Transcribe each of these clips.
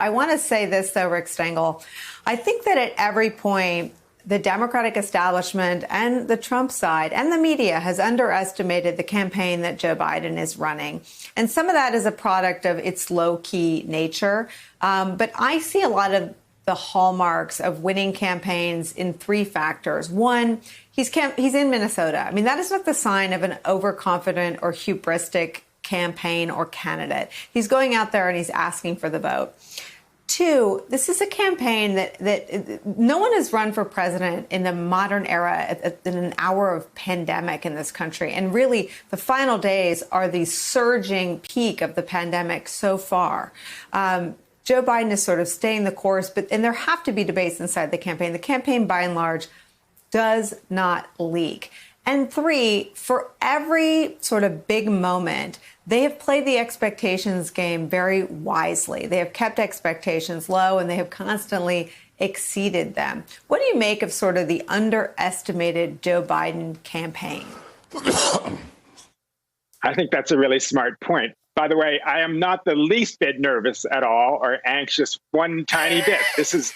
I want to say this, though, Rick Stengel. I think that at every point, the Democratic establishment and the Trump side and the media has underestimated the campaign that Joe Biden is running. And some of that is a product of its low-key nature. But I see a lot of the hallmarks of winning campaigns in three factors. One, he's in Minnesota. I mean, that is not the sign of an overconfident or hubristic campaign or candidate. He's going out there and he's asking for the vote. Two, this is a campaign that no one has run for president in the modern era in an hour of pandemic in this country. And really, the final days are the surging peak of the pandemic so far. Joe Biden is sort of staying the course, and there have to be debates inside the campaign. The campaign, by and large, does not leak. And three, for every sort of big moment, they have played the expectations game very wisely. They have kept expectations low and they have constantly exceeded them. What do you make of sort of the underestimated Joe Biden campaign? I think that's a really smart point. By the way, I am not the least bit nervous at all or anxious one tiny bit. This is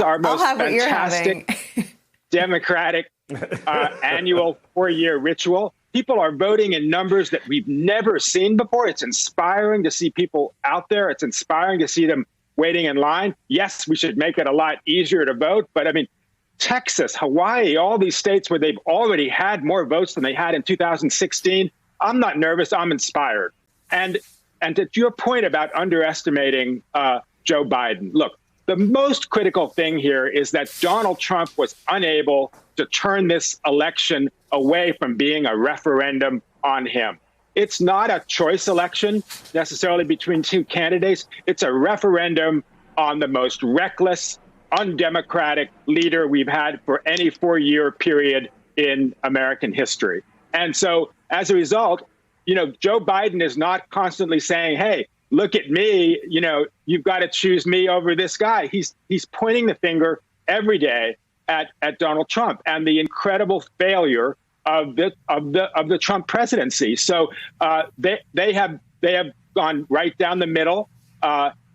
our most fantastic Democratic annual 4-year ritual. People are voting in numbers that we've never seen before. It's inspiring to see people out there. It's inspiring to see them waiting in line. Yes, we should make it a lot easier to vote. But I mean, Texas, Hawaii, all these states where they've already had more votes than they had in 2016. I'm not nervous. I'm inspired. And to your point about underestimating Joe Biden, look, the most critical thing here is that Donald Trump was unable to turn this election away from being a referendum on him. It's not a choice election necessarily between two candidates. It's a referendum on the most reckless, undemocratic leader we've had for any 4-year period in American history. And so as a result, Joe Biden is not constantly saying, hey, look at me, you've got to choose me over this guy. He's pointing the finger every day at Donald Trump and the incredible failure of the Trump presidency. So they have gone right down the middle.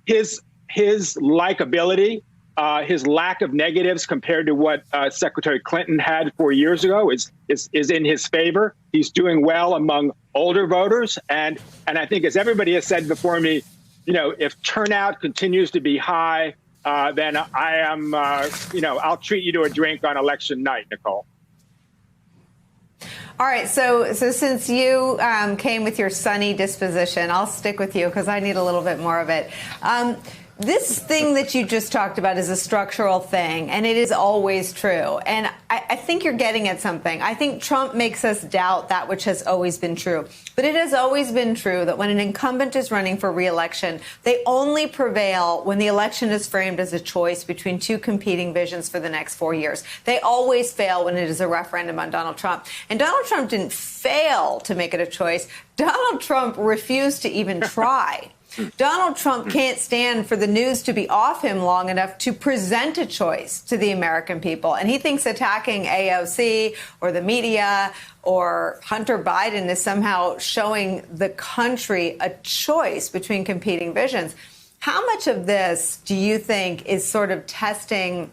His likability, his lack of negatives compared to what Secretary Clinton had 4 years ago is in his favor. He's doing well among older voters. And I think, as everybody has said before me, if turnout continues to be high, then I am, I'll treat you to a drink on election night, Nicole. All right. So since you came with your sunny disposition, I'll stick with you because I need a little bit more of it. This thing that you just talked about is a structural thing, and it is always true. And I think you're getting at something. I think Trump makes us doubt that which has always been true. But it has always been true that when an incumbent is running for re-election, they only prevail when the election is framed as a choice between two competing visions for the next 4 years. They always fail when it is a referendum on Donald Trump. And Donald Trump didn't fail to make it a choice. Donald Trump refused to even try. Donald Trump can't stand for the news to be off him long enough to present a choice to the American people. And he thinks attacking AOC or the media or Hunter Biden is somehow showing the country a choice between competing visions. How much of this do you think is sort of testing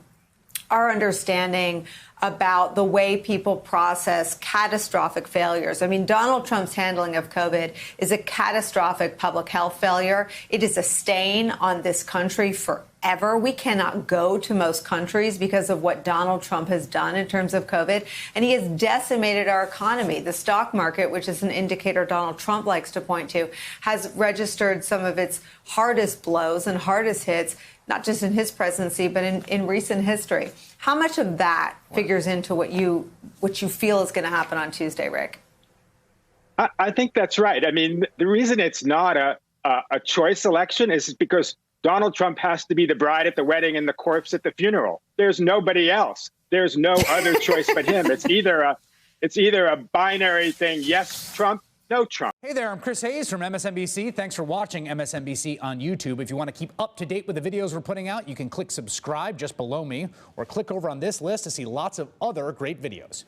our understanding about the way people process catastrophic failures? I mean, Donald Trump's handling of COVID is a catastrophic public health failure. It is a stain on this country forever. We cannot go to most countries because of what Donald Trump has done in terms of COVID. And he has decimated our economy. The stock market, which is an indicator Donald Trump likes to point to, has registered some of its hardest blows and hardest hits, not just in his presidency, but in recent history. How much of that figures into what you feel is going to happen on Tuesday, Rick? I think that's right. I mean, the reason it's not a choice election is because Donald Trump has to be the bride at the wedding and the corpse at the funeral. There's nobody else. There's no other choice but him. It's either a binary thing. Yes, Trump. No Trump. Hey there, I'm Chris Hayes from MSNBC. Thanks for watching MSNBC on YouTube. If you want to keep up to date with the videos we're putting out, you can click subscribe just below me or click over on this list to see lots of other great videos.